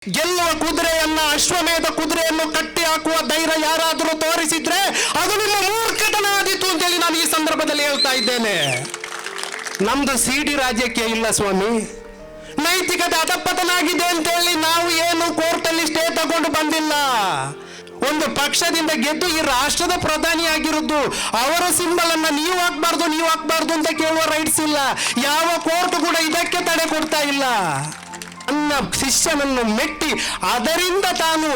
ಗೆಲ್ಲುವ ಕುದುರೆಯನ್ನ ಅಶ್ವಮೇಧ ಕುದುರೆಯನ್ನು ಕಟ್ಟಿ ಹಾಕುವ ಧೈರ್ಯ ಯಾರಾದರೂ ತೋರಿಸಿದ್ರೆ ಅದು ನಿಮ್ಮ ಮೂರ್ಖತನ ಆದೀತು ಅಂತೇಳಿ ನಾನು ಈ ಸಂದರ್ಭದಲ್ಲಿ ಹೇಳ್ತಾ ಇದ್ದೇನೆ. ನಮ್ದು ಸಿಡಿ ರಾಜ್ಯಕ್ಕೆ ಇಲ್ಲ ಸ್ವಾಮಿ. ನೈತಿಕತೆ ಅಧಪತನಾಗಿದೆ ಅಂತೇಳಿ ನಾವು ಏನು ಕೋರ್ಟಲ್ಲಿ ಸ್ಟೇ ತಗೊಂಡು ಬಂದಿಲ್ಲ. ಒಂದು ಪಕ್ಷದಿಂದ ಗೆದ್ದು ಈ ರಾಷ್ಟ್ರದ ಪ್ರಧಾನಿ ಆಗಿರುವುದು, ಅವರ ಸಿಂಬಲ್ ಅನ್ನ ನೀವು ಹಾಕ್ಬಾರ್ದು ಅಂತ ಕೇಳುವ ರೈಟ್ಸ್ ಇಲ್ಲ. ಯಾವ ಕೋರ್ಟ್ ಕೂಡ ಇದಕ್ಕೆ ತಡೆ ಕೊಡ್ತಾ ಇಲ್ಲ. ನನ್ನ ಶಿಷ್ಯನನ್ನು ಮೆಟ್ಟಿ ಅದರಿಂದ ತಾನು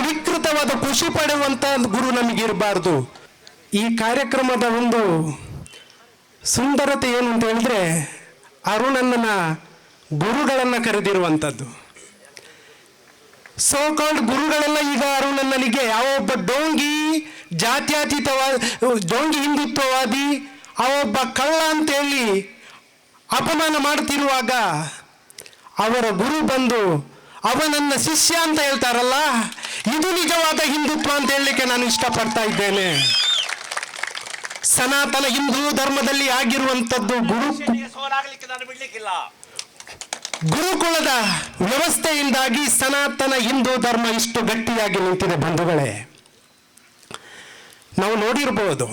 ವಿಕೃತವಾದ ಖುಷಿ ಪಡೆಯುವಂತ ಗುರು ನಮಗಿರಬಾರ್ದು. ಈ ಕಾರ್ಯಕ್ರಮದ ಒಂದು ಸುಂದರತೆ ಏನು ಅಂತ ಹೇಳಿದ್ರೆ, ಅರುಣಣ್ಣನ ಗುರುಗಳನ್ನ ಕರೆದಿರುವಂಥದ್ದು. ಸೋ ಕಾಲ್ಡ್ ಗುರುಗಳೆಲ್ಲ ಈಗ ಅರುಣಣ್ಣನಿಗೆ ಯಾವೊಬ್ಬ ಡೋಂಗಿ ಡೋಂಗಿ ಹಿಂದುತ್ವವಾದಿ, ಅವೊಬ್ಬ ಕಳ್ಳ ಅಂತೇಳಿ ಅಪಮಾನ ಮಾಡ್ತಿರುವಾಗ ಅವರ ಗುರು ಬಂದು ಅವನನ್ನ ಶಿಷ್ಯ ಅಂತ ಹೇಳ್ತಾರಲ್ಲ, ಇದು ನಿಜವಾದ ಹಿಂದುತ್ವ ಅಂತ ಹೇಳಲಿಕ್ಕೆ ನಾನು ಇಷ್ಟಪಡ್ತಾ ಇದ್ದೇನೆ. ಸನಾತನ ಹಿಂದೂ ಧರ್ಮದಲ್ಲಿ ಆಗಿರುವಂಥದ್ದು ಗುರುಕುಲದ ವ್ಯವಸ್ಥೆಯಿಂದಾಗಿ ಸನಾತನ ಹಿಂದೂ ಧರ್ಮ ಇಷ್ಟು ಗಟ್ಟಿಯಾಗಿ ನಿಂತಿದೆ ಬಂಧುಗಳೇ. ನಾವು ನೋಡಿರಬಹುದು,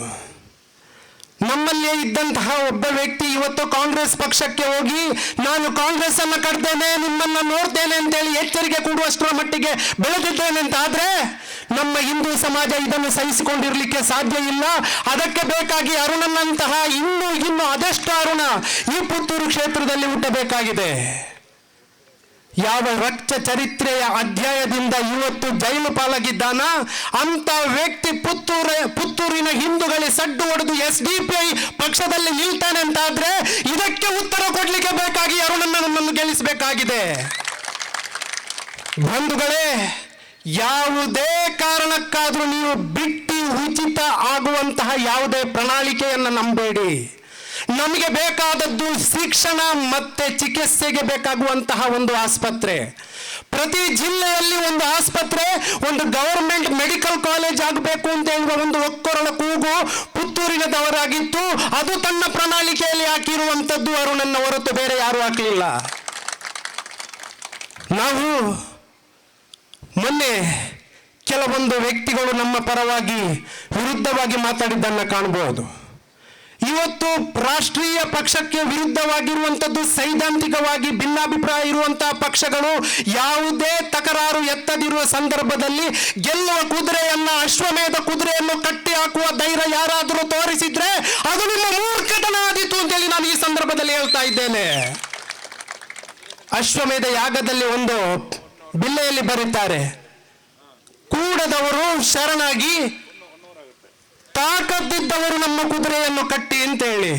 ನಮ್ಮಲ್ಲೇ ಇದ್ದಂತಹ ಒಬ್ಬ ವ್ಯಕ್ತಿ ಇವತ್ತು ಕಾಂಗ್ರೆಸ್ ಪಕ್ಷಕ್ಕೆ ಹೋಗಿ ನಾನು ಕಾಂಗ್ರೆಸ್ ಅನ್ನ ಕಟ್ತೇನೆ, ನಿಮ್ಮನ್ನ ನೋಡ್ತೇನೆ ಅಂತೇಳಿ ಎಚ್ಚರಿಕೆ ಕೊಡುವಷ್ಟರ ಮಟ್ಟಿಗೆ ಬೆಳೆದಿದ್ದೇನೆ ಅಂತ ಆದ್ರೆ ನಮ್ಮ ಹಿಂದೂ ಸಮಾಜ ಇದನ್ನು ಸಹಿಸಿಕೊಂಡಿರ್ಲಿಕ್ಕೆ ಸಾಧ್ಯ ಇಲ್ಲ. ಅದಕ್ಕೆ ಬೇಕಾಗಿ ಅರುಣನಂತಹ ಇನ್ನು ಅದೆಷ್ಟು ಅರುಣ ಈ ಪುತ್ತೂರು ಕ್ಷೇತ್ರದಲ್ಲಿ ಹುಟ್ಟಬೇಕಾಗಿದೆ. ಯಾವ ರಕ್ತ ಚರಿತ್ರೆಯ ಅಧ್ಯಾಯದಿಂದ ಇವತ್ತು ಜೈಲು ಪಾಲಾಗಿದ್ದಾನ ಅಂತ ವ್ಯಕ್ತಿ ಪುತ್ತೂರಿನ ಹಿಂದೂಗಳೇ ಸಡ್ಡು ಹೊಡೆದು SDPI ಪಕ್ಷದಲ್ಲಿ ನಿಲ್ತಾನೆ ಅಂತಾದ್ರೆ ಇದಕ್ಕೆ ಉತ್ತರ ಕೊಡ್ಲಿಕ್ಕೆ ಬೇಕಾಗಿ ಅರುಣನನ್ನು ಗೆಲ್ಲಿಸಬೇಕಾಗಿದೆ. ಬಂಧುಗಳೇ, ಯಾವುದೇ ಕಾರಣಕ್ಕಾದ್ರೂ ನೀವು ಬಿಟ್ಟು ಉಚಿತ ಆಗುವಂತಹ ಯಾವುದೇ ಪ್ರಣಾಳಿಕೆಯನ್ನು ನಂಬೇಡಿ. ನಮಗೆ ಬೇಕಾದದ್ದು ಶಿಕ್ಷಣ ಮತ್ತೆ ಚಿಕಿತ್ಸೆಗೆ ಬೇಕಾಗುವಂತಹ ಒಂದು ಆಸ್ಪತ್ರೆ. ಪ್ರತಿ ಜಿಲ್ಲೆಯಲ್ಲಿ ಒಂದು ಆಸ್ಪತ್ರೆ, ಒಂದು ಗವರ್ಮೆಂಟ್ ಮೆಡಿಕಲ್ ಕಾಲೇಜ್ ಆಗಬೇಕು ಅಂತ ಹೇಳುವ ಒಂದು ಒಕ್ಕೊರಳ ಕೂಗು ಪುತ್ತೂರಿನದವರಾಗಿತ್ತು. ಅದು ತನ್ನ ಪ್ರಣಾಳಿಕೆಯಲ್ಲಿ ಹಾಕಿರುವಂಥದ್ದು ಅರುಣನ್ನ ಹೊರತು ಬೇರೆ ಯಾರು ಹಾಕಲಿಲ್ಲ. ನಾವು ಮೊನ್ನೆ ಕೆಲವೊಂದು ವ್ಯಕ್ತಿಗಳು ನಮ್ಮ ಪರವಾಗಿ ವಿರುದ್ಧವಾಗಿ ಮಾತಾಡಿದ್ದನ್ನು ಕಾಣಬಹುದು. ಇವತ್ತು ರಾಷ್ಟ್ರೀಯ ಪಕ್ಷಕ್ಕೆ ವಿರುದ್ಧವಾಗಿರುವಂಥದ್ದು, ಸೈದ್ಧಾಂತಿಕವಾಗಿ ಭಿನ್ನಾಭಿಪ್ರಾಯ ಇರುವಂತಹ ಪಕ್ಷಗಳು ಯಾವುದೇ ತಕರಾರು ಎತ್ತದಿರುವ ಸಂದರ್ಭದಲ್ಲಿ ಗೆಲ್ಲುವ ಕುದುರೆಯನ್ನ ಅಶ್ವಮೇಧ ಕುದುರೆಯನ್ನು ಕಟ್ಟಿ ಹಾಕುವ ಧೈರ್ಯ ಯಾರಾದರೂ ತೋರಿಸಿದ್ರೆ ಅದು ನಿಮ್ಮ ಮೂರ್ಖತನ ಆದೀತು ಅಂತೇಳಿ ನಾನು ಈ ಸಂದರ್ಭದಲ್ಲಿ ಹೇಳ್ತಾ ಇದ್ದೇನೆ. ಅಶ್ವಮೇಧ ಯಾಗದಲ್ಲಿ ಒಂದು ಬಿಲ್ಲೆಯಲ್ಲಿ ಬರೀತಾರೆ, ಕೂಡದವರು ಶರಣಾಗಿ ತಾಕತ್ತಿದ್ದವರು ನಮ್ಮ ಕುದುರೆಯನ್ನು ಕಟ್ಟಿ ಅಂತೇಳಿ.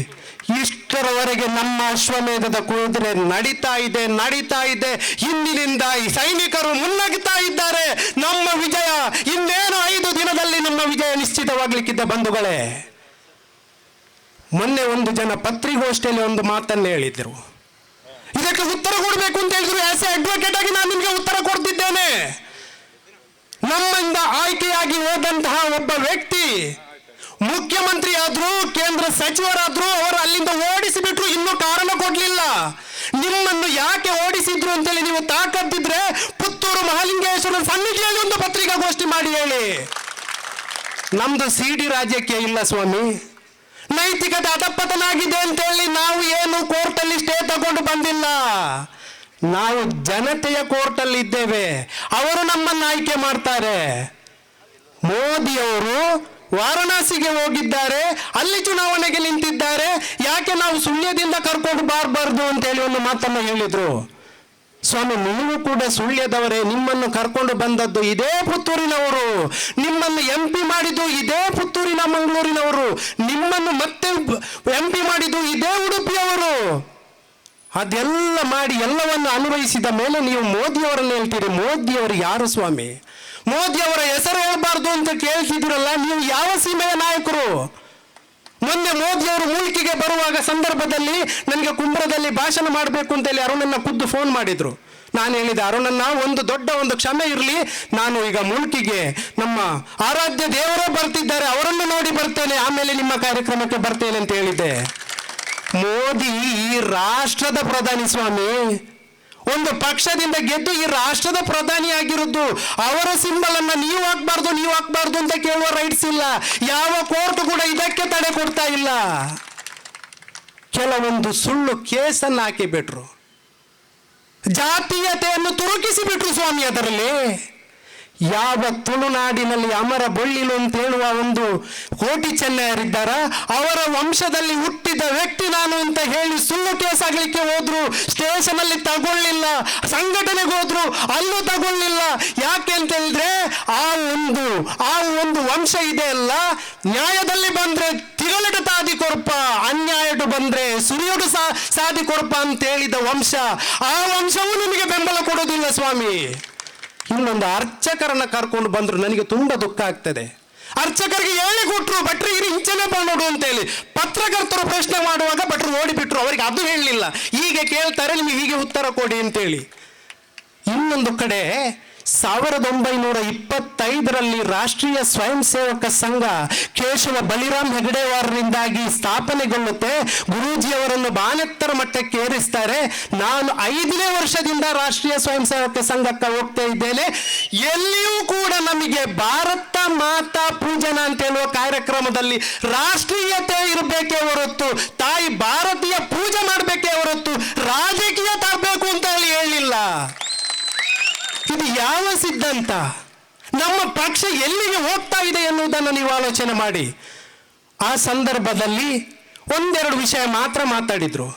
ಇಷ್ಟರವರೆಗೆ ನಮ್ಮ ಅಶ್ವಮೇಧದ ಕುದುರೆ ನಡೀತಾ ಇದೆ. ಹಿಂದಿನಿಂದ ಸೈನಿಕರು ಮುನ್ನಗ್ತಾ ಇದ್ದಾರೆ. ನಮ್ಮ ವಿಜಯ ಇನ್ನೇನು 5 ದಿನದಲ್ಲಿ ನಮ್ಮ ವಿಜಯ ನಿಶ್ಚಿತವಾಗ್ಲಿಕ್ಕಿದ್ದ ಬಂಧುಗಳೇ. ಮೊನ್ನೆ ಒಂದು ಜನ ಪತ್ರಿಕಾಗೋಷ್ಠಿಯಲ್ಲಿ ಒಂದು ಮಾತನ್ನು ಹೇಳಿದ್ರು. ಇದಕ್ಕೆ ಉತ್ತರ ಕೊಡಬೇಕು ಅಂತ ಹೇಳಿದ್ರು. ಆಸ್ ಎ ಅಡ್ವೊಕೇಟ್ ಆಗಿ ನಾನು ನಿಮಗೆ ಉತ್ತರ ಕೊಡ್ತಿದ್ದೇನೆ. ನಮ್ಮಿಂದ ಆಯ್ಕೆಯಾಗಿ ಹೋದಂತಹ ಒಬ್ಬ ವ್ಯಕ್ತಿ ಮುಖ್ಯಮಂತ್ರಿ ಆದ್ರು, ಕೇಂದ್ರ ಸಚಿವರಾದ್ರು, ಅವರು ಅಲ್ಲಿಂದ ಓಡಿಸಿಬಿಟ್ರು, ಇನ್ನೂ ಕಾರಣ ಕೊಡ್ಲಿಲ್ಲ. ನಿಮ್ಮನ್ನು ಯಾಕೆ ಓಡಿಸಿದ್ರು ಅಂತೇಳಿ ನೀವು ತಾಕತ್ತಿದ್ರೆ ಪುತ್ತೂರು ಮಹಾಲಿಂಗೇಶ್ವರ ಸನ್ನಿಧಿಯಲ್ಲಿ ಒಂದು ಪತ್ರಿಕಾಗೋಷ್ಠಿ ಮಾಡಿ ಹೇಳಿ. ನಮ್ದು ಸಿಡಿ ರಾಜ್ಯಕ್ಕೆ ಇಲ್ಲ ಸ್ವಾಮಿ. ನೈತಿಕತೆ ಅಧಪತನಾಗಿದೆ ಅಂತೇಳಿ ನಾವು ಏನು ಕೋರ್ಟಲ್ಲಿ ಸ್ಟೇ ತಗೊಂಡು ಬಂದಿಲ್ಲ. ನಾವು ಜನತೆಯ ಕೋರ್ಟಲ್ಲಿ ಇದ್ದೇವೆ. ಅವರು ನಮ್ಮನ್ನು ಆಯ್ಕೆ ಮಾಡ್ತಾರೆ. ಮೋದಿಯವರು ವಾರಣಾಸಿಗೆ ಹೋಗಿದ್ದಾರೆ, ಅಲ್ಲಿ ಚುನಾವಣೆಗೆ ನಿಂತಿದ್ದಾರೆ. ಯಾಕೆ ನಾವು ಸುಳ್ಯದಿಂದ ಕರ್ಕೊಂಡು ಬಾರಬಾರ್ದು ಅಂತೇಳಿ ಒಂದು ಮಾತನ್ನು ಹೇಳಿದ್ರು. ಸ್ವಾಮಿ, ನೀವು ಕೂಡ ಸುಳ್ಯದವರೇ. ನಿಮ್ಮನ್ನು ಕರ್ಕೊಂಡು ಬಂದದ್ದು ಇದೇ ಪುತ್ತೂರಿನವರು, ನಿಮ್ಮನ್ನು MP ಮಾಡಿದ್ದು ಇದೇ ಪುತ್ತೂರಿನ ಮಂಗಳೂರಿನವರು, ನಿಮ್ಮನ್ನು ಮತ್ತೆ MP ಮಾಡಿದ್ದು ಇದೇ ಉಡುಪಿಯವರು. ಅದೆಲ್ಲ ಮಾಡಿ ಎಲ್ಲವನ್ನು ಅನುಭವಿಸಿದ ಮೇಲೆ ನೀವು ಮೋದಿಯವರನ್ನು ಹೇಳ್ತೀರಿ. ಮೋದಿಯವರು ಯಾರು ಸ್ವಾಮಿ? ಮೋದಿಯವರ ಹೆಸರು ಹೇಳಬಾರ್ದು ಅಂತ ಕೇಳ್ತಿದ್ದೀರಲ್ಲ, ನೀವು ಯಾವ ಸೀಮೆಯ ನಾಯಕರು? ಮೊನ್ನೆ ಮೋದಿಯವರು ಮುಲ್ಕಿಗೆ ಬರುವಾಗ ಸಂದರ್ಭದಲ್ಲಿ ನನಗೆ ಕುಂಬ್ರದಲ್ಲಿ ಭಾಷಣ ಮಾಡಬೇಕು ಅಂತೇಳಿ ಅರುಣನ್ನ ಖುದ್ದು ಫೋನ್ ಮಾಡಿದ್ರು. ನಾನು ಹೇಳಿದೆ, ಅರುಣನ್ನ ಒಂದು ಕ್ಷಮೆ ಇರಲಿ, ನಾನು ಈಗ ಮುಲ್ಕಿಗೆ ನಮ್ಮ ಆರಾಧ್ಯ ದೇವರೇ ಬರ್ತಿದ್ದಾರೆ, ಅವರನ್ನು ನೋಡಿ ಬರ್ತೇನೆ, ಆಮೇಲೆ ನಿಮ್ಮ ಕಾರ್ಯಕ್ರಮಕ್ಕೆ ಬರ್ತೇನೆ ಅಂತ ಹೇಳಿದ್ದೆ. ಮೋದಿ ಈ ರಾಷ್ಟ್ರದ ಪ್ರಧಾನಿ ಸ್ವಾಮಿ. ಒಂದು ಪಕ್ಷದಿಂದ ಗೆದ್ದು ಈ ರಾಷ್ಟ್ರದ ಪ್ರಧಾನಿಯಾಗಿರುವುದು, ಅವರ ಸಿಂಬಲ್ ಅನ್ನ ನೀವು ಹಾಕ್ಬಾರ್ದು ಅಂತ ಕೇಳುವ ರೈಟ್ಸ್ ಇಲ್ಲ. ಯಾವ ಕೋರ್ಟ್ ಕೂಡ ಇದಕ್ಕೆ ತಡೆ ಕೊಡ್ತಾ ಇಲ್ಲ. ಕೆಲವೊಂದು ಸುಳ್ಳು ಕೇಸನ್ನು ಹಾಕಿಬಿಟ್ರು, ಜಾತೀಯತೆಯನ್ನು ತುರುಕಿಸಿಬಿಟ್ರು ಸ್ವಾಮಿ. ಅದರಲ್ಲಿ ಯಾವ ತುಳುನಾಡಿನಲ್ಲಿ ಅಮರ ಬೊಳ್ಳಿಲು ಅಂತ ಹೇಳುವ ಒಂದು ಕೋಟಿ ಚೆನ್ನಯ್ಯರಿದ್ದಾರ, ಅವರ ವಂಶದಲ್ಲಿ ಹುಟ್ಟಿದ ವ್ಯಕ್ತಿ ನಾನು ಅಂತ ಹೇಳಿ ಸುಳ್ಳು ಕೇಸ್ ಆಗ್ಲಿಕ್ಕೆ ಹೋದ್ರು, ಸ್ಟೇಷನ್ ಅಲ್ಲಿ ತಗೊಳ್ಳಿಲ್ಲ. ಸಂಘಟನೆಗೆ ಹೋದ್ರು, ಅಲ್ಲೂ ತಗೊಳ್ಳಿಲ್ಲ. ಯಾಕೆ ಅಂತ ಹೇಳಿದ್ರೆ ಆ ಒಂದು ವಂಶ ಇದೆ ಅಲ್ಲ, ನ್ಯಾಯದಲ್ಲಿ ಬಂದ್ರೆ ತಿಗಳಟ ತಾದಿ ಕೊರಪ, ಅನ್ಯಾಯಡು ಬಂದ್ರೆ ಸುರಿಯೋಡು ಸಾದಿ ಕೊರಪ ಅಂತ ಹೇಳಿದ ವಂಶ. ಆ ವಂಶವೂ ನಿಮಗೆ ಬೆಂಬಲ ಕೊಡೋದಿಲ್ಲ ಸ್ವಾಮಿ. ಇನ್ನೊಂದು ಅರ್ಚಕರನ್ನ ಕರ್ಕೊಂಡು ಬಂದ್ರು, ನನಗೆ ತುಂಬಾ ದುಃಖ ಆಗ್ತದೆ. ಅರ್ಚಕರಿಗೆ ಹೇಳಿ ಕೊಟ್ರು, ಭಟ್ರು ಇರಿ ಇಂಚನೆ ನೋಡು ಅಂತ ಹೇಳಿ. ಪತ್ರಕರ್ತರು ಪ್ರಶ್ನೆ ಮಾಡುವಾಗ ಭಟ್ರು ಓಡಿಬಿಟ್ರು, ಅವರಿಗೆ ಅದು ಹೇಳಲಿಲ್ಲ. ಹೀಗೆ ಕೇಳ್ತಾರೆ, ನಿಮಗೆ ಹೀಗೆ ಉತ್ತರ ಕೊಡಿ ಅಂತೇಳಿ. ಇನ್ನೊಂದು ಕಡೆ 1925ರಲ್ಲಿ ರಾಷ್ಟ್ರೀಯ ಸ್ವಯಂ ಸೇವಕ ಸಂಘ ಕೇಶವ ಬಲಿರಾಮ್ ಹೆಗಡೆವಾರರಿಂದಾಗಿ ಸ್ಥಾಪನೆಗೊಳ್ಳುತ್ತೆ. ಗುರೂಜಿಯವರನ್ನು ಬಾನೆತ್ತರ ಮಟ್ಟಕ್ಕೆ ಏರಿಸ್ತಾರೆ. ನಾನು 5ನೇ ವರ್ಷದಿಂದ ರಾಷ್ಟ್ರೀಯ ಸ್ವಯಂ ಸೇವಕ ಸಂಘಕ್ಕೆ ಹೋಗ್ತಾ ಇದ್ದೇನೆ. ಎಲ್ಲಿಯೂ ಕೂಡ ನಮಗೆ ಭಾರತ ಮಾತಾ ಪೂಜನ ಅಂತ ಹೇಳುವ ಕಾರ್ಯಕ್ರಮದಲ್ಲಿ ರಾಷ್ಟ್ರೀಯತೆ ಇರಬೇಕೇ ಹೊರತು, ತಾಯಿ ಭಾರತೀಯ ಪೂಜೆ ಮಾಡಬೇಕೇ ಹೊರತು ರಾಜಕೀಯ ತರಬೇಕು ಅಂತ ಹೇಳಿಲ್ಲ. ಇದು ಯಾವ ಸಿದ್ಧಾಂತ? ನಮ್ಮ ಪಕ್ಷ ಎಲ್ಲಿಗೆ ಹೋಗ್ತಾ ಇದೆ ಎನ್ನುವುದನ್ನು ನೀವು ಆಲೋಚನೆ ಮಾಡಿ. ಆ ಸಂದರ್ಭದಲ್ಲಿ ಒಂದೆರಡು ವಿಷಯ ಮಾತ್ರ ಮಾತಾಡಿದ್ರು.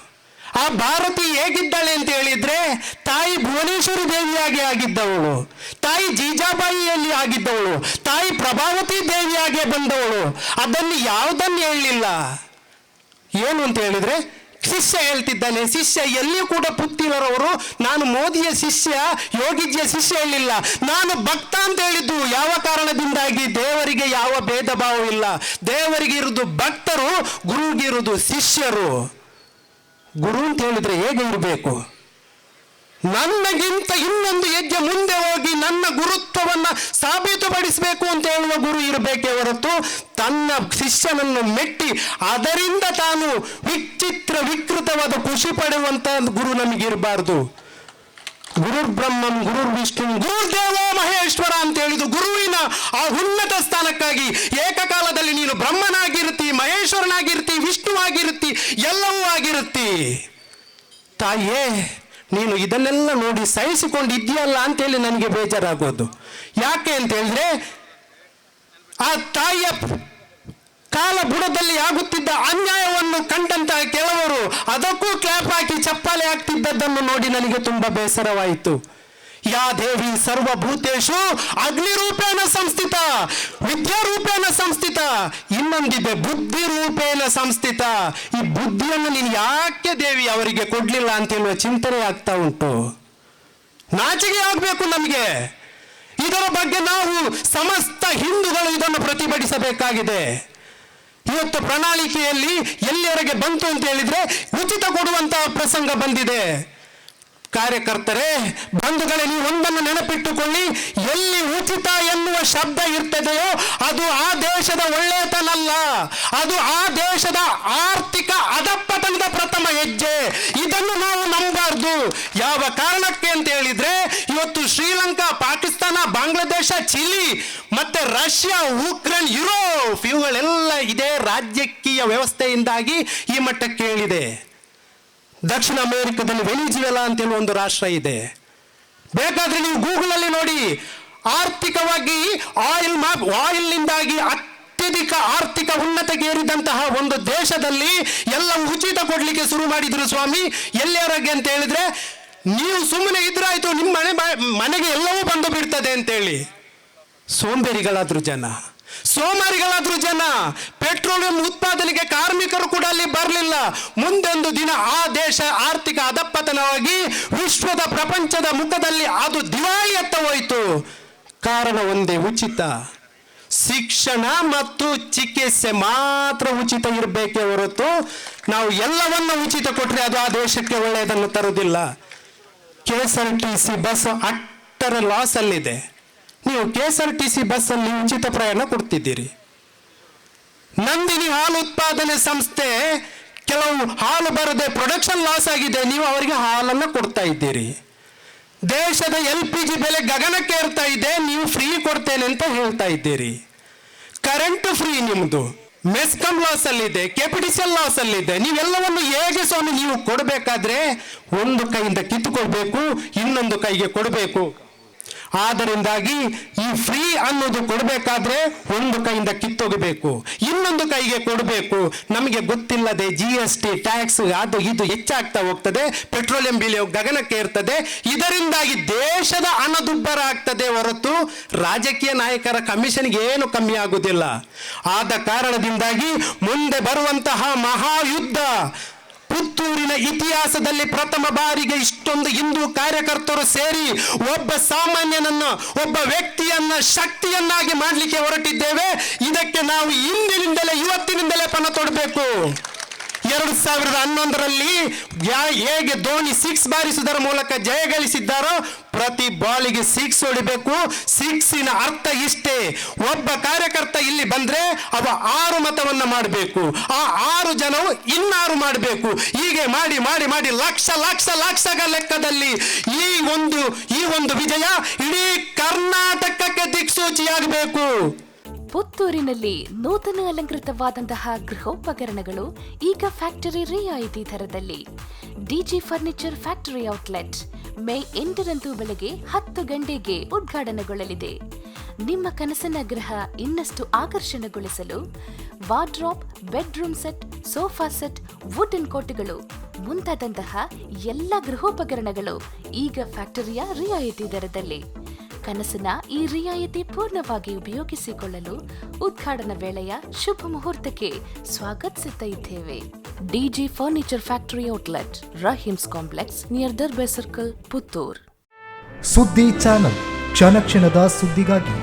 ಆ ಭಾರತಿ ಹೇಗಿದ್ದಾಳೆ ಅಂತ ಹೇಳಿದ್ರೆ, ತಾಯಿ ಭುವನೇಶ್ವರಿ ದೇವಿಯಾಗಿ ಆಗಿದ್ದವಳು, ತಾಯಿ ಜೀಜಾಬಾಯಿಯಲ್ಲಿ ಆಗಿದ್ದವಳು, ತಾಯಿ ಪ್ರಭಾವತಿ ದೇವಿಯಾಗೆ ಬಂದವಳು. ಅದನ್ನು ಯಾವುದನ್ನು ಹೇಳಲಿಲ್ಲ. ಏನು ಅಂತ ಹೇಳಿದ್ರೆ, ಶಿಷ್ಯ ಹೇಳ್ತಿದ್ದಾನೆ. ಶಿಷ್ಯ ಎಲ್ಲಿಯೂ ಕೂಡ ಪುತ್ತಿಲರವರು ನಾನು ಮೋದಿಯ ಶಿಷ್ಯ, ಯೋಗಿಜಿಯ ಶಿಷ್ಯ ಹೇಳಿಲ್ಲ. ನಾನು ಭಕ್ತ ಅಂತ ಹೇಳಿದ್ದು. ಯಾವ ಕಾರಣದಿಂದಾಗಿ? ದೇವರಿಗೆ ಯಾವ ಭೇದ ಭಾವ ಇಲ್ಲ. ದೇವರಿಗೆ ಇರುವುದು ಭಕ್ತರು, ಗುರುಗಿರುವುದು ಶಿಷ್ಯರು. ಗುರು ಅಂತ ಹೇಳಿದ್ರೆ ಹೇಗೆ ಇರಬೇಕು? ನನ್ನಗಿಂತ ಇನ್ನೊಂದು ಹೆಜ್ಜೆ ಮುಂದೆ ಹೋಗಿ ನನ್ನ ಗುರುತ್ವವನ್ನ ಸಾಬೀತುಪಡಿಸಬೇಕು ಅಂತ ಹೇಳುವ ಗುರು ಇರಬೇಕೇ ಹೊರತು ತನ್ನ ಶಿಷ್ಯನನ್ನು ಮೆಟ್ಟಿ ಅದರಿಂದ ತಾನು ವಿಕೃತವಾದ ಖುಷಿ ಪಡುವಂತ ಗುರು ನಮಗಿರಬಾರ್ದು. ಗುರುರ್ ಬ್ರಹ್ಮಂ ಗುರುರ್ ವಿಷ್ಣು ಗುರುರ್ದೇವೋ ಮಹೇಶ್ವರ ಅಂತ ಹೇಳಿದ್ರು. ಗುರುವಿನ ಆ ಉನ್ನತ ಸ್ಥಾನಕ್ಕಾಗಿ ಏಕಕಾಲದಲ್ಲಿ ನೀನು ಬ್ರಹ್ಮನಾಗಿರ್ತಿ, ಮಹೇಶ್ವರನಾಗಿರ್ತಿ, ವಿಷ್ಣುವಾಗಿರ್ತಿ, ಎಲ್ಲವೂ ಆಗಿರ್ತಿ. ತಾಯೇ, ನೀನು ಇದನ್ನೆಲ್ಲ ನೋಡಿ ಸಹಿಸಿಕೊಂಡಿದ್ಯಲ್ಲ ಅಂತೇಳಿ ನನಗೆ ಬೇಜಾರಾಗೋದು. ಯಾಕೆ ಅಂತ ಹೇಳಿದ್ರೆ, ಆ ತಾಯಿಯ ಕಾಲ ಬುಡದಲ್ಲಿ ಆಗುತ್ತಿದ್ದ ಅನ್ಯಾಯವನ್ನು ಕಂಡಂತಹ ಕೆಲವರು ಅದಕ್ಕೂ ಕ್ಲಾಪ್ ಹಾಕಿ ಚಪ್ಪಾಳೆ ಹಾಕ್ತಿದ್ದದ್ದನ್ನು ನೋಡಿ ನನಗೆ ತುಂಬಾ ಬೇಸರವಾಯಿತು. ಯಾ ದೇವಿ ಸರ್ವಭೂತೇಶು ಅಗ್ನಿರೂಪೇಣ ಸಂಸ್ಥಿತ, ವಿದ್ಯಾರೂಪೇಣ ಸಂಸ್ಥಿತ, ಇನ್ನೊಂದಿದೆ ಬುದ್ಧಿ ರೂಪೇಣ ಸಂಸ್ಥಿತ. ಈ ಬುದ್ಧಿಯನ್ನು ನೀನು ಯಾಕೆ ದೇವಿ ಅವರಿಗೆ ಕೊಡ್ಲಿಲ್ಲ ಅಂತ ಹೇಳುವ ಚಿಂತನೆ ಆಗ್ತಾ ಉಂಟು. ನಾಚಿಕೆ ಆಗ್ಬೇಕು ನಮಗೆ. ಇದರ ಬಗ್ಗೆ ನಾವು ಸಮಸ್ತ ಹಿಂದೂಗಳು ಇದನ್ನು ಪ್ರತಿಭಟಿಸಬೇಕಾಗಿದೆ. ಇವತ್ತು ಪ್ರಣಾಳಿಕೆಯಲ್ಲಿ ಎಲ್ಲಿವರೆಗೆ ಬಂತು ಅಂತ ಹೇಳಿದ್ರೆ ಉಚಿತ ಕೊಡುವಂತಹ ಪ್ರಸಂಗ ಬಂದಿದೆ. ಕಾರ್ಯಕರ್ತರೇ, ಬಂಧುಗಳೇ, ನೀವು ಒಂದನ್ನು ನೆನಪಿಟ್ಟುಕೊಳ್ಳಿ, ಎಲ್ಲಿ ಉಚಿತ ಎನ್ನುವ ಶಬ್ದ ಇರ್ತದೆಯೋ ಅದು ಆ ದೇಶದ ಒಳ್ಳೆಯತನಲ್ಲ, ಅದು ಆ ದೇಶದ ಆರ್ಥಿಕ ಅಧಪತನದ ಪ್ರಥಮ ಹೆಜ್ಜೆ. ಇದನ್ನು ನಾವು ನಂಬಾರ್ದು. ಯಾವ ಕಾರಣಕ್ಕೆ ಅಂತ ಹೇಳಿದ್ರೆ, ಇವತ್ತು ಶ್ರೀಲಂಕಾ, ಪಾಕಿಸ್ತಾನ, ಬಾಂಗ್ಲಾದೇಶ, ಚಿಲಿ ಮತ್ತೆ ರಷ್ಯಾ, ಉಕ್ರೇನ್, ಯುರೋಪ್ ಇವುಗಳೆಲ್ಲ ಇದೇ ರಾಜಕೀಯ ವ್ಯವಸ್ಥೆಯಿಂದಾಗಿ ಈ ಮಟ್ಟಕ್ಕೆ ಹೇಳಿದೆ. ದಕ್ಷಿಣ ಅಮೆರಿಕದಲ್ಲಿ ವೆನಿಜುವೆಲಾ ಅಂತ ಹೇಳುವ ಒಂದು ರಾಷ್ಟ್ರ ಇದೆ. ಬೇಕಾದ್ರೆ ನೀವು ಗೂಗಲ್ ಅಲ್ಲಿ ನೋಡಿ. ಆರ್ಥಿಕವಾಗಿ ಆಯಿಲ್ನಿಂದಾಗಿ ಅತ್ಯಧಿಕ ಆರ್ಥಿಕ ಉನ್ನತಿಗೇರಿದಂತಹ ಒಂದು ದೇಶದಲ್ಲಿ ಎಲ್ಲ ಉಚಿತ ಕೊಡ್ಲಿಕ್ಕೆ ಶುರು ಮಾಡಿದ್ರು ಸ್ವಾಮಿ. ಎಲ್ಲಿಯವರೆಗೆ ಅಂತ ಹೇಳಿದ್ರೆ, ನೀವು ಸುಮ್ಮನೆ ಇದ್ರಾಯ್ತು, ನಿಮ್ಮ ಮನೆಗೆ ಎಲ್ಲವೂ ಬಂದು ಬಿಡ್ತದೆ ಅಂತೇಳಿ. ಸೋಂಬೇರಿಗಳಾದ್ರು ಜನ, ಸೋಮಾರಿಗಳಾದ್ರು ಜನ. ಪೆಟ್ರೋಲಿಯಂ ಉತ್ಪಾದನೆಗೆ ಕಾರ್ಮಿಕರು ಕೂಡ ಅಲ್ಲಿ ಬರಲಿಲ್ಲ. ಮುಂದೊಂದು ದಿನ ಆ ದೇಶ ಆರ್ಥಿಕ ಅಧಪತನವಾಗಿ ವಿಶ್ವದ ಪ್ರಪಂಚದ ಮುಖದಲ್ಲಿ ಅದು ದಿವಾಳಿಯತ್ತ ಹೋಯಿತು. ಕಾರಣ ಒಂದೇ, ಉಚಿತ ಶಿಕ್ಷಣ ಮತ್ತು ಚಿಕಿತ್ಸೆ ಮಾತ್ರ ಉಚಿತ ಇರಬೇಕೇ ಹೊರತು ನಾವು ಎಲ್ಲವನ್ನ ಉಚಿತ ಕೊಟ್ಟರೆ ಅದು ಆ ದೇಶಕ್ಕೆ ಒಳ್ಳೆಯದನ್ನು ತರುವುದಿಲ್ಲ. KSRTC ಬಸ್ ಅಟ್ಟರ ಲಾಸ್ ಅಲ್ಲಿದೆ. ನೀವು KSRTC ಬಸ್ಸಲ್ಲಿ ಉಚಿತ ಪ್ರಯಾಣ ಕೊಡ್ತಿದ್ದೀರಿ. ನಂದಿನಿ ಹಾಲು ಉತ್ಪಾದನೆ ಸಂಸ್ಥೆ ಕೆಲವು ಹಾಲು ಬರದೆ ಪ್ರೊಡಕ್ಷನ್ ಲಾಸ್ ಆಗಿದೆ, ನೀವು ಅವರಿಗೆ ಹಾಲನ್ನು ಕೊಡ್ತಾ ಇದ್ದೀರಿ. ದೇಶದ LPG ಬೆಲೆ ಗಗನಕ್ಕೆ ಏರ್ತಾ ಇದೆ, ನೀವು ಫ್ರೀ ಕೊಡ್ತೇನೆ ಅಂತ ಹೇಳ್ತಾ ಇದ್ದೀರಿ. ಕರೆಂಟ್ ಫ್ರೀ ನಿಮ್ದು, ಮೆಸ್ಕಾಂ ಲಾಸ್ ಅಲ್ಲಿದೆ, KPTCL ಲಾಸ್ ಅಲ್ಲಿದೆ. ನೀವೆಲ್ಲವನ್ನು ಹೇಗೆ ಸ್ವಾಮಿ ನೀವು ಕೊಡಬೇಕಾದ್ರೆ ಒಂದು ಕೈಯಿಂದ ಕಿತ್ತುಕೊಳ್ಬೇಕು, ಇನ್ನೊಂದು ಕೈಗೆ ಕೊಡಬೇಕು. ಆದ್ದರಿಂದಾಗಿ ಈ ಫ್ರೀ ಅನ್ನೋದು ಕೊಡಬೇಕಾದ್ರೆ ಒಂದು ಕೈಯಿಂದ ಕಿತ್ತೋಗಬೇಕು, ಇನ್ನೊಂದು ಕೈಗೆ ಕೊಡಬೇಕು. ನಮಗೆ ಗೊತ್ತಿಲ್ಲದೆ GST ಟ್ಯಾಕ್ಸ್ ಅದು ಇದು ಹೆಚ್ಚಾಗ್ತಾ ಹೋಗ್ತದೆ, ಪೆಟ್ರೋಲಿಯಂ ಬೆಲೆ ಗಗನಕ್ಕೆ ಇರ್ತದೆ. ಇದರಿಂದಾಗಿ ದೇಶದ ಹಣದುಬ್ಬರ ಆಗ್ತದೆ ಹೊರತು ರಾಜಕೀಯ ನಾಯಕರ ಕಮಿಷನ್ಗೆ ಏನು ಕಮ್ಮಿ ಆಗುವುದಿಲ್ಲ. ಆದ ಕಾರಣದಿಂದಾಗಿ ಮುಂದೆ ಬರುವಂತಹ ಮಹಾಯುದ್ಧ, ಪುತ್ತೂರಿನ ಇತಿಹಾಸದಲ್ಲಿ ಪ್ರಥಮ ಬಾರಿಗೆ ಇಷ್ಟೊಂದು ಹಿಂದೂ ಕಾರ್ಯಕರ್ತರು ಸೇರಿ ಒಬ್ಬ ಸಾಮಾನ್ಯನನ್ನ, ಒಬ್ಬ ವ್ಯಕ್ತಿಯನ್ನ ಶಕ್ತಿಯನ್ನಾಗಿ ಮಾಡಲಿಕ್ಕೆ ಹೊರಟಿದ್ದೇವೆ. ಇದಕ್ಕೆ ನಾವು ಇಂದಿನಿಂದಲೇ, ಇವತ್ತಿನಿಂದಲೇ ಪಣ ತೊಡಬೇಕು. 2011ರಲ್ಲಿ ಹೇಗೆ ಧೋನಿ 6 ಬಾರಿಸುವುದರ ಮೂಲಕ ಜಯ ಗಳಿಸಿದ್ದಾರೋ, ಪ್ರತಿ ಬಾಲಿಗೆ 6 ಹೊಡಿಬೇಕು. 6ನ ಅರ್ಥ ಇಷ್ಟೇ, ಒಬ್ಬ ಕಾರ್ಯಕರ್ತ ಇಲ್ಲಿ ಬಂದ್ರೆ ಅವ 6 ಮತವನ್ನ ಮಾಡಬೇಕು, ಆ 6 ಜನವು ಇನ್ನಾರು ಮಾಡಬೇಕು. ಹೀಗೆ ಮಾಡಿ ಮಾಡಿ ಮಾಡಿ ಲಕ್ಷ ಲಕ್ಷ ಲಕ್ಷಗಳ ಲೆಕ್ಕದಲ್ಲಿ ಈ ಒಂದು ವಿಜಯ ಇಡೀ ಕರ್ನಾಟಕಕ್ಕೆ ದಿಕ್ಸೂಚಿಯಾಗಬೇಕು. ಪುತ್ತೂರಿನಲ್ಲಿ ನೂತನ ಅಲಂಕೃತವಾದಂತಹ ಗೃಹೋಪಕರಣಗಳು ಈಗ ಫ್ಯಾಕ್ಟರಿ ರಿಯಾಯಿತಿ ದರದಲ್ಲಿ. DG furniture factory outlet May 8ರಂದು ಬೆಳಗ್ಗೆ 10 ಗಂಟೆಗೆ ಉದ್ಘಾಟನೆಗೊಳ್ಳಲಿದೆ. ನಿಮ್ಮ ಕನಸಿನ ಗೃಹ ಇನ್ನಷ್ಟು ಆಕರ್ಷಣೆಗೊಳಿಸಲು wardrobe, bedroom set, sofa set, wooden ಕೋಟೆಗಳು ಮುಂತಾದಂತಹ ಎಲ್ಲ ಗೃಹೋಪಕರಣಗಳು ಈಗ ಫ್ಯಾಕ್ಟರಿಯ ರಿಯಾಯಿತಿ ದರದಲ್ಲಿ. ಕನಸಿನ ಈ ರಿಯಾಯಿತಿ ಪೂರ್ಣವಾಗಿ ಉಪಯೋಗಿಸಿಕೊಳ್ಳಲು ಉದ್ಘಾಟನಾ ವೇಳೆಯ ಶುಭ ಮುಹೂರ್ತಕ್ಕೆ ಸ್ವಾಗತಿಸುತ್ತಾ ಇದ್ದೇವೆ. DG furniture factory outlet, Rahim's complex, near Darbe circle, Puttur. ಸುದ್ದಿ ಚಾನಲ್, ಕ್ಷಣ ಕ್ಷಣದ ಸುದ್ದಿಗಾಗಿ.